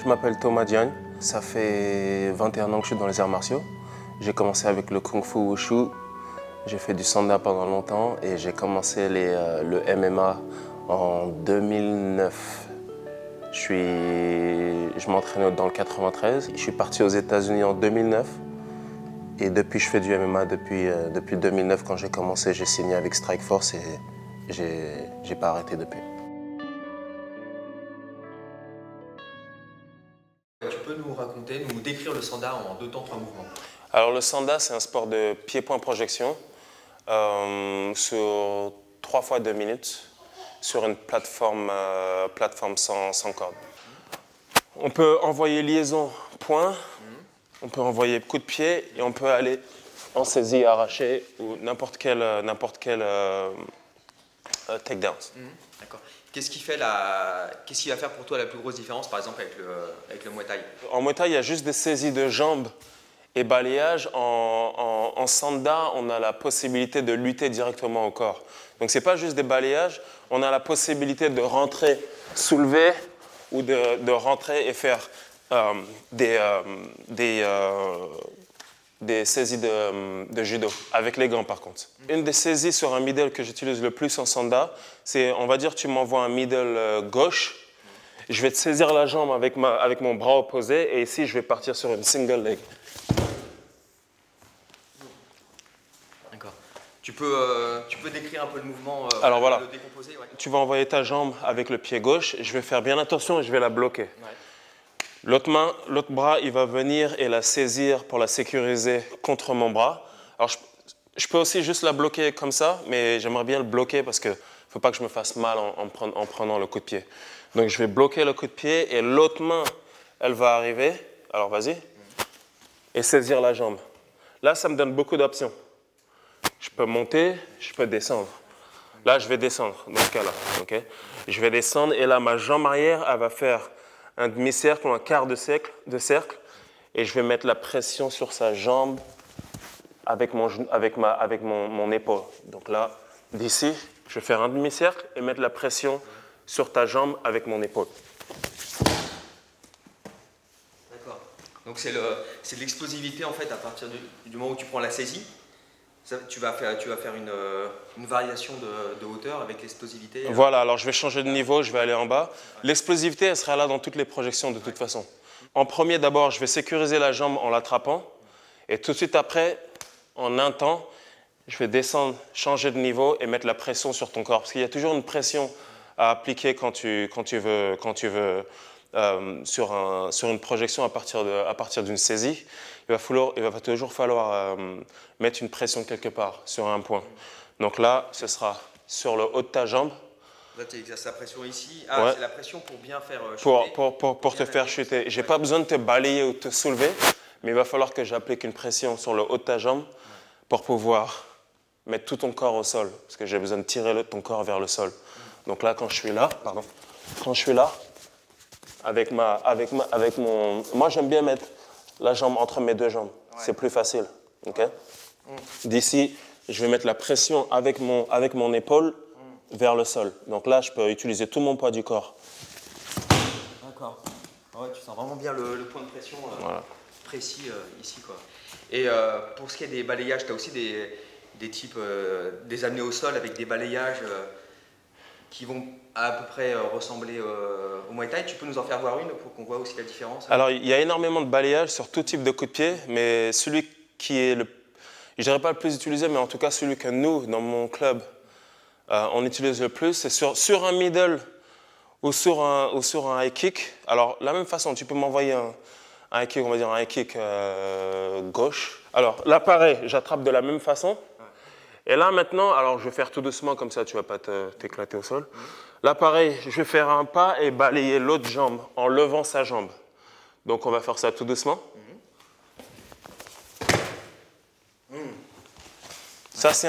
Je m'appelle Thomas Diagne, ça fait 21 ans que je suis dans les arts martiaux. J'ai commencé avec le Kung Fu Wushu, j'ai fait du Sanda pendant longtemps et j'ai commencé le MMA en 2009. Je m'entraînais dans le 93. Je suis parti aux États-Unis en 2009 et depuis je fais du MMA depuis 2009 quand j'ai commencé. J'ai signé avec Strikeforce et j'ai pas arrêté depuis. Tu peux nous raconter, nous décrire le Sanda en 2 temps, 3 mouvements? Alors le Sanda, c'est un sport de pied-point-projection sur 3 fois 2 minutes sur une plateforme sans corde. On peut envoyer liaison point, on peut envoyer coup de pied et on peut aller en saisie arrachée ou n'importe quel takedown. D'accord. Qu'est-ce qui va faire pour toi la plus grosse différence, par exemple, avec le Muay Thai? En Muay Thai, il y a juste des saisies de jambes et balayage. En Sanda, on a la possibilité de lutter directement au corps. Donc ce n'est pas juste des balayages, on a la possibilité de rentrer, soulever ou de rentrer et faire des saisies de judo, avec les gants par contre. Une des saisies sur un middle que j'utilise le plus en Sanda, c'est, on va dire, tu m'envoies un middle gauche, je vais te saisir la jambe avec mon bras opposé et ici je vais partir sur une single leg. D'accord. Tu peux décrire un peu le mouvement, Alors voilà, le décomposer, ouais. Tu vas envoyer ta jambe avec le pied gauche, je vais faire bien attention et je vais la bloquer. Ouais. L'autre bras, il va venir et la saisir pour la sécuriser contre mon bras. Alors, je peux aussi juste la bloquer comme ça, mais j'aimerais bien le bloquer parce qu'il ne faut pas que je me fasse mal en prenant le coup de pied. Donc, je vais bloquer le coup de pied et l'autre main, elle va arriver. Alors, vas-y. Et saisir la jambe. Là, ça me donne beaucoup d'options. Je peux monter, je peux descendre. Là, je vais descendre dans ce cas-là. Okay? Je vais descendre et là, ma jambe arrière, elle va faire un demi-cercle ou un quart de cercle et je vais mettre la pression sur sa jambe avec mon épaule. Donc là, d'ici, je vais faire un demi-cercle et mettre la pression sur ta jambe avec mon épaule. D'accord. Donc c'est l'explosivité en fait à partir du moment où tu prends la saisie. Tu vas faire une variation de hauteur avec l'explosivité. Voilà, alors je vais changer de niveau, je vais aller en bas. L'explosivité, elle sera là dans toutes les projections de toute façon. En premier, d'abord, je vais sécuriser la jambe en l'attrapant. Et tout de suite après, en un temps, je vais descendre, changer de niveau et mettre la pression sur ton corps. Parce qu'il y a toujours une pression à appliquer quand tu veux sur une projection à partir d'une saisie. Il va toujours falloir mettre une pression quelque part sur un point. Donc là, ce sera sur le haut de ta jambe. Là, tu exerces la pression ici. Ah, ouais. C'est la pression pour bien faire chuter. Pour te faire chuter. Je n'ai pas besoin de te balayer ou de te soulever, mais il va falloir que j'applique une pression sur le haut de ta jambe pour pouvoir mettre tout ton corps au sol. Parce que j'ai besoin de tirer ton corps vers le sol. Donc là, quand je suis là, moi j'aime bien mettre la jambe entre mes deux jambes. Ouais. C'est plus facile. Okay? D'ici, je vais mettre la pression avec mon épaule vers le sol. Donc là, je peux utiliser tout mon poids du corps. D'accord. Ouais, tu sens vraiment bien le point de pression voilà. Précis ici, quoi. Et pour ce qui est des balayages, tu as aussi des types, des amenés au sol avec des balayages qui vont à peu près ressembler au Muay Thai. Tu peux nous en faire voir une pour qu'on voit aussi la différence? Alors, il y a énormément de balayages sur tout type de coup de pied, mais celui qui est je dirais pas le plus utilisé, mais en tout cas celui que nous, dans mon club, on utilise le plus, c'est sur un middle ou sur un high kick. Alors, la même façon, tu peux m'envoyer un high kick, on va dire un high kick gauche. Alors, là, pareil, j'attrape de la même façon. Et là, maintenant, alors je vais faire tout doucement, comme ça, tu ne vas pas t'éclater au sol. Là, pareil, je vais faire un pas et balayer l'autre jambe en levant sa jambe. Donc, on va faire ça tout doucement. Ça, c'est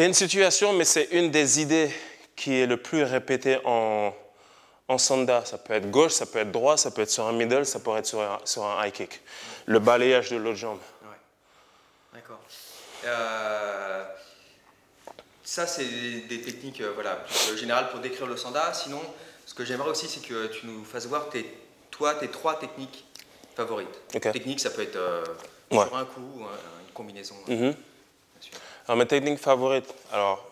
une situation, mais c'est une des idées qui est le plus répétée en Sanda. Ça peut être gauche, ça peut être droit, ça peut être sur un middle, ça peut être sur un high kick. Le balayage de l'autre jambe. Ouais. D'accord. Ça, c'est des techniques voilà, générales pour décrire le Sanda. Sinon, Ce que j'aimerais aussi, c'est que tu nous fasses voir tes 3 techniques favorites. Ok. Technique, ça peut être Ouais. sur un coup, ou une combinaison. Mhm. Bien sûr. Alors, mes techniques favorites, alors,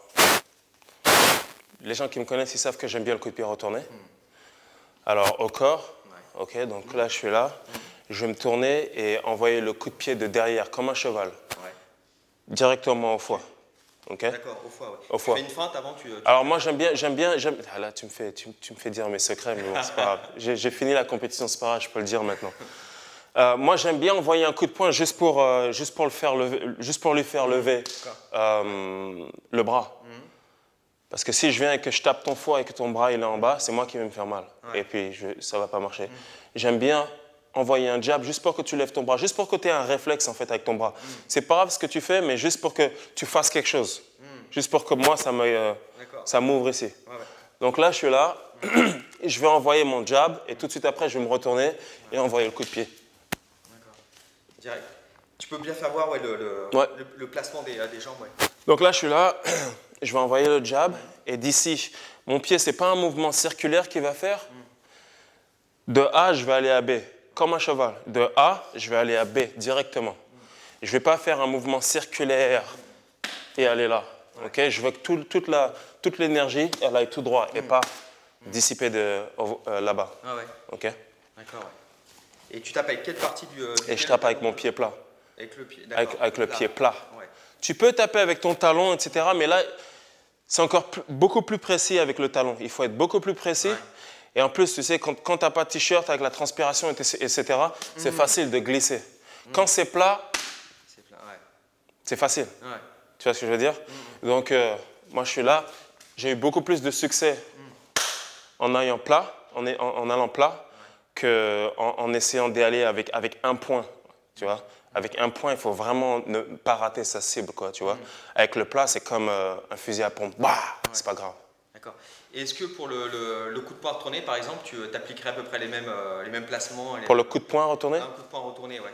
les gens qui me connaissent, ils savent que j'aime bien le coup de pied retourné. Alors, au corps, Ouais. ok, donc là, je suis là, je vais me tourner et envoyer le coup de pied de derrière, comme un cheval, Ouais. directement au foie. Ok. D'accord, au foie. Ouais. Au foie. Tu fais une feinte avant, Alors moi j'aime bien. Ah, là tu me fais dire mes secrets, mais bon, c'est pas grave. J'ai fini la compétition, c'est pas grave, je peux le dire maintenant. Moi j'aime bien envoyer un coup de poing juste pour le faire lever, juste pour lui faire lever le bras. Parce que si je viens et que je tape ton foie et que ton bras il est en bas, c'est moi qui vais me faire mal. Ouais. Et puis ça va pas marcher. J'aime bien envoyer un jab juste pour que tu lèves ton bras, juste pour que tu aies un réflexe en fait avec ton bras. C'est pas grave ce que tu fais, mais juste pour que tu fasses quelque chose. Juste pour que moi ça m'ouvre ici. Ouais, ouais. Donc là je suis là, je vais envoyer mon jab et tout de suite après je vais me retourner et envoyer le coup de pied. D'accord. Direct. Tu peux bien faire voir ouais, Ouais. le placement des jambes. Ouais. Donc là je suis là, je vais envoyer le jab et d'ici, mon pied c'est pas un mouvement circulaire qu'il va faire. De A je vais aller à B. Comme un cheval. De A, je vais aller à B directement. Je ne vais pas faire un mouvement circulaire et aller là. Okay? Je veux que toute l'énergie, elle aille tout droit et pas dissipée là-bas. Ah ouais. Okay? D'accord. Ouais. Et tu tapes avec quelle partie du Et je tape avec mon pied plat. Avec le pied. Avec le pied plat. Ouais. Tu peux taper avec ton talon, etc. Mais là, c'est encore beaucoup plus précis avec le talon. Il faut être beaucoup plus précis. Ouais. Et en plus, tu sais, quand tu n'as pas de t-shirt avec la transpiration, etc., c'est facile de glisser. Quand c'est plat, Ouais. c'est facile. Ouais. Tu vois ce que je veux dire? Donc, moi, je suis là. J'ai eu beaucoup plus de succès en allant plat, qu'en essayant d'y aller avec un point. Tu vois? Avec un point, il faut vraiment ne pas rater sa cible, quoi, tu vois? Avec le plat, c'est comme un fusil à pompe. Bah, c'est pas grave. D'accord. Et est-ce que pour le coup de poing retourné, par exemple, tu appliquerais à peu près les mêmes placements Pour le coup de poing retourné? Un coup de poing retourné, ouais.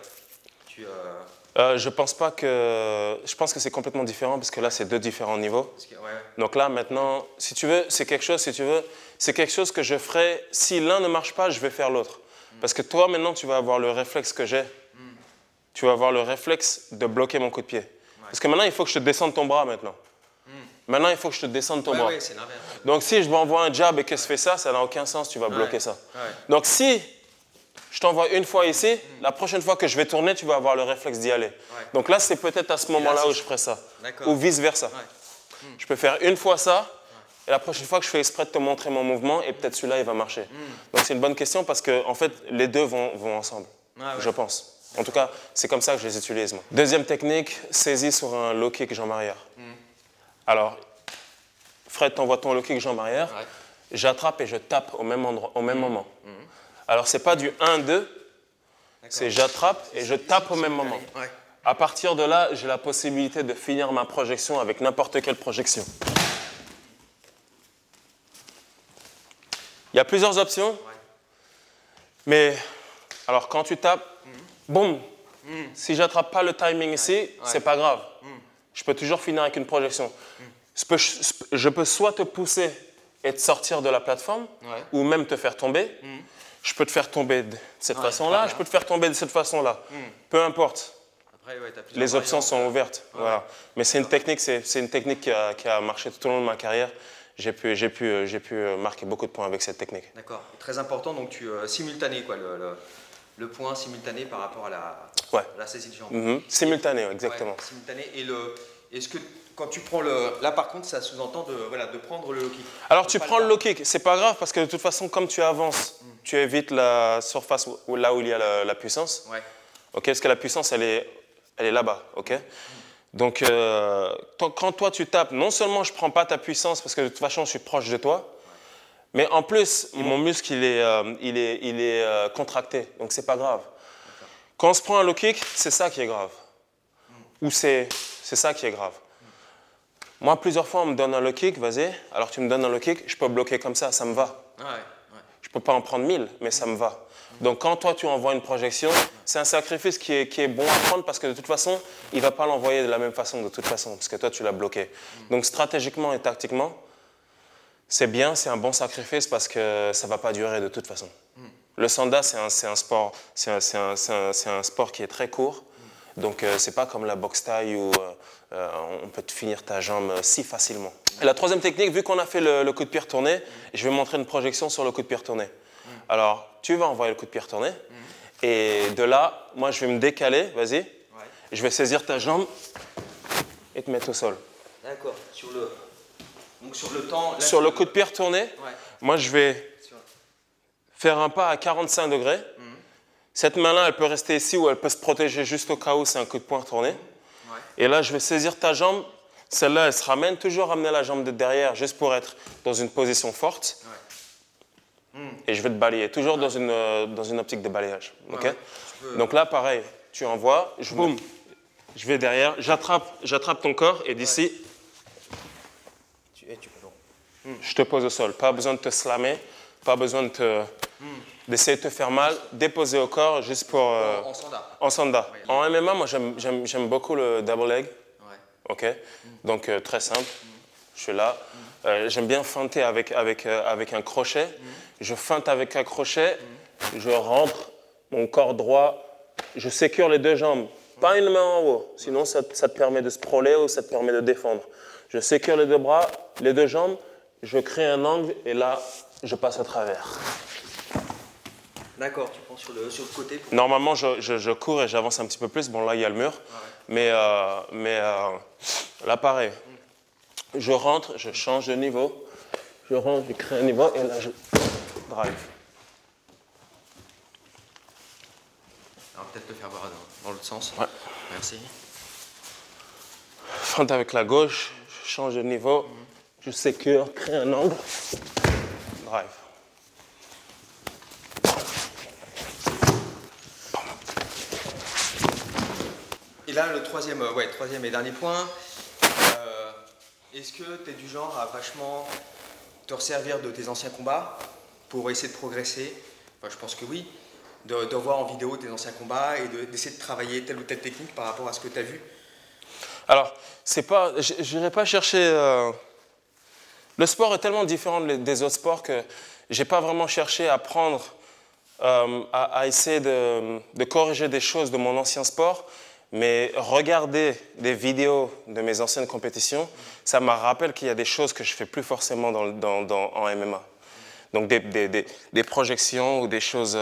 Je pense que c'est complètement différent parce que là, c'est 2 différents niveaux. Ouais. Donc là, maintenant, si tu veux, c'est quelque chose que je ferai. Si l'un ne marche pas, je vais faire l'autre. Parce que toi, maintenant, tu vas avoir le réflexe que j'ai. Tu vas avoir le réflexe de bloquer mon coup de pied. Parce que maintenant, il faut que je te descende ton bras maintenant. Maintenant, il faut que je te descende ton bras. Ouais, c'est l'inverse. Donc, si je m'envoie un jab et que je fais ça, ça n'a aucun sens, tu vas bloquer ça. Ouais. Donc, si je t'envoie une fois ici, la prochaine fois que je vais tourner, tu vas avoir le réflexe d'y aller. Ouais. Donc là, c'est peut-être à ce moment-là où je ferai ça. Ou vice-versa. Ouais. Je peux faire une fois ça, et la prochaine fois que je fais exprès de te montrer mon mouvement, et peut-être celui-là, il va marcher. Donc, c'est une bonne question parce que, en fait, les deux vont ensemble, je pense. En tout cas, c'est comme ça que je les utilise, moi. Deuxième technique, saisie sur un low kick jambe arrière. Alors, Fred t'envoie ton low kick jambe arrière, j'attrape et je tape au même endroit, au même moment. Alors, ce n'est pas du 1-2, c'est j'attrape et je tape au même moment. Ouais. À partir de là, j'ai la possibilité de finir ma projection avec n'importe quelle projection. Il y a plusieurs options, mais alors quand tu tapes, boum, si je n'attrape pas le timing ici, c'est pas grave. Je peux toujours finir avec une projection. Je peux soit te pousser et te sortir de la plateforme, ou même te faire tomber. Je peux te faire tomber de cette façon-là, je peux te faire tomber de cette façon-là. Peu importe. Après, Les options sont ouvertes. Voilà. Mais c'est une technique, qui a marché tout au long de ma carrière. J'ai pu marquer beaucoup de points avec cette technique. D'accord. Très important, donc tu simultané, quoi, le point simultané par rapport à la saisie de jambe. Simultané, exactement. Ouais, simultané. Et est-ce que quand tu prends là par contre, ça sous-entend de prendre le low kick? Alors tu prends le low kick, c'est pas grave parce que de toute façon, comme tu avances, tu évites la surface là où il y a la puissance. Ouais. Ok, parce que la puissance, elle est là-bas. Ok. Donc, quand toi tu tapes, non seulement je ne prends pas ta puissance parce que de toute façon je suis proche de toi, mais en plus mon muscle il est contracté, donc c'est pas grave. Quand on se prend un low kick, c'est ça qui est grave. Ou c'est ça qui est grave. Moi, plusieurs fois on me donne un low kick, vas-y, alors tu me donnes un low kick, je peux bloquer comme ça me va. Je ne peux pas en prendre 1000, mais ça me va. Donc, quand toi, tu envoies une projection, c'est un sacrifice qui est bon à prendre parce que de toute façon, il ne va pas l'envoyer de la même façon, de toute façon, parce que toi, tu l'as bloqué. Donc, stratégiquement et tactiquement, c'est bien, c'est un bon sacrifice parce que ça ne va pas durer de toute façon. Le sanda, c'est un sport qui est très court. Donc, ce n'est pas comme la boxe thaï où on peut te finir ta jambe si facilement. Et la troisième technique, vu qu'on a fait le coup de pied retourné, je vais montrer une projection sur le coup de pied retourné. Alors, tu vas envoyer le coup de pied retourné. Et de là, moi, je vais me décaler, vas-y. Je vais saisir ta jambe et te mettre au sol. D'accord. Donc sur le temps... Là, sur le coup de pied retourné, moi, je vais faire un pas à 45 degrés. Cette main-là, elle peut rester ici ou elle peut se protéger juste au cas où c'est un coup de poing retourné. Et là, je vais saisir ta jambe. Celle-là, elle se ramène. Toujours ramener la jambe de derrière juste pour être dans une position forte. Et je vais te balayer. Toujours dans une optique de balayage. Okay? Donc là, pareil. Tu envoies. Boum. Je vais derrière. J'attrape ton corps et d'ici, je te pose au sol. Pas besoin de te slammer. Pas besoin d'essayer de te faire mal, déposer au corps juste pour... en sanda. En sanda. En MMA, moi, j'aime beaucoup le double leg. Ok. Donc, très simple. Je suis là. J'aime bien feinter avec un crochet. Je feinte avec un crochet. Je rentre mon corps droit. Je sécure les deux jambes. Pas une main en haut. Sinon, ça te permet de sprawler ou ça te permet de défendre. Je sécure les deux bras, les deux jambes. Je crée un angle et là, je passe à travers. D'accord, tu prends sur le côté. Normalement, je cours et j'avance un petit peu plus. Bon, là, il y a le mur. Mais là, pareil. Je rentre, je change de niveau. Je rentre, je crée un niveau et là, je drive. Alors, peut-être te faire voir dans l'autre sens. Ouais. Merci. Feinte avec la gauche, je change de niveau. Je sécure, crée un angle. Drive. Et là, le troisième et dernier point, est-ce que tu es du genre à vachement te resservir de tes anciens combats pour essayer de progresser? Enfin, je pense que oui. De voir en vidéo tes anciens combats et d'essayer de travailler telle ou telle technique par rapport à ce que tu as vu? Alors, je n'irai pas chercher... Le sport est tellement différent des autres sports que je n'ai pas vraiment cherché à apprendre, à essayer de corriger des choses de mon ancien sport. Mais regarder des vidéos de mes anciennes compétitions, ça me rappelle qu'il y a des choses que je ne fais plus forcément en MMA. Donc des projections ou des choses,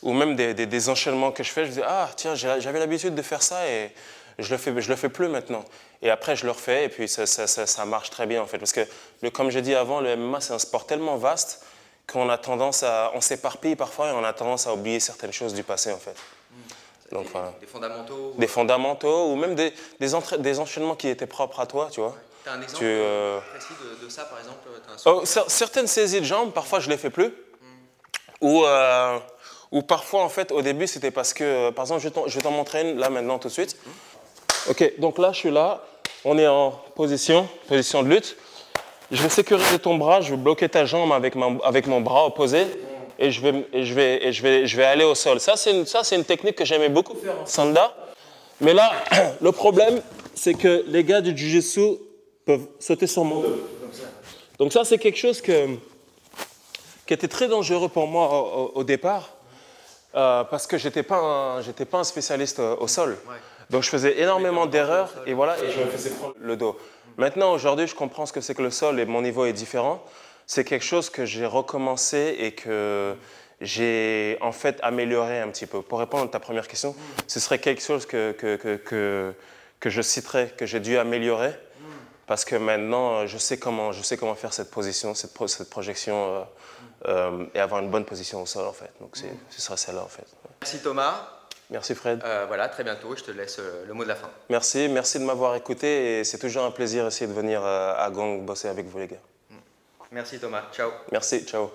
ou même des enchaînements que je fais, je me dis, ah tiens, j'avais l'habitude de faire ça et je le fais plus maintenant. Et après, je le refais et puis ça marche très bien en fait. Parce que, comme j'ai dit avant, le MMA, c'est un sport tellement vaste qu'on a tendance on s'éparpille parfois et on a tendance à oublier certaines choses du passé en fait. Donc, voilà. Des fondamentaux? Des fondamentaux ou même des enchaînements qui étaient propres à toi, tu vois. Tu as un exemple précis de ça, par exemple? Certaines saisies de jambes, parfois je ne les fais plus. Ou parfois, en fait, au début, c'était parce que, par exemple, je vais t'en montrer une là maintenant tout de suite. Ok, donc là, je suis là. On est en position de lutte. Je vais sécuriser ton bras, je vais bloquer ta jambe avec mon bras opposé. Et je vais aller au sol. Ça, c'est une technique que j'aimais beaucoup faire en sanda. Mais là, le problème, c'est que les gars du jiu-jitsu peuvent sauter sur mon dos. Donc ça, c'est quelque chose qui était très dangereux pour moi au départ, parce que j'étais pas un spécialiste au sol. Donc je faisais énormément d'erreurs et voilà, et je me faisais prendre le dos. Maintenant, aujourd'hui, je comprends ce que c'est que le sol et mon niveau est différent. C'est quelque chose que j'ai recommencé et que j'ai en fait amélioré un petit peu. Pour répondre à ta première question, ce serait quelque chose que je citerais, que j'ai dû améliorer, parce que maintenant, je sais comment faire cette position, cette projection et avoir une bonne position au sol en fait. Donc ce sera celle-là en fait. Merci Thomas. Merci Fred. Voilà, très bientôt, je te laisse le mot de la fin. Merci de m'avoir écouté et c'est toujours un plaisir d'essayer de venir à Gong bosser avec vous les gars. Merci Thomas, ciao. Merci, ciao.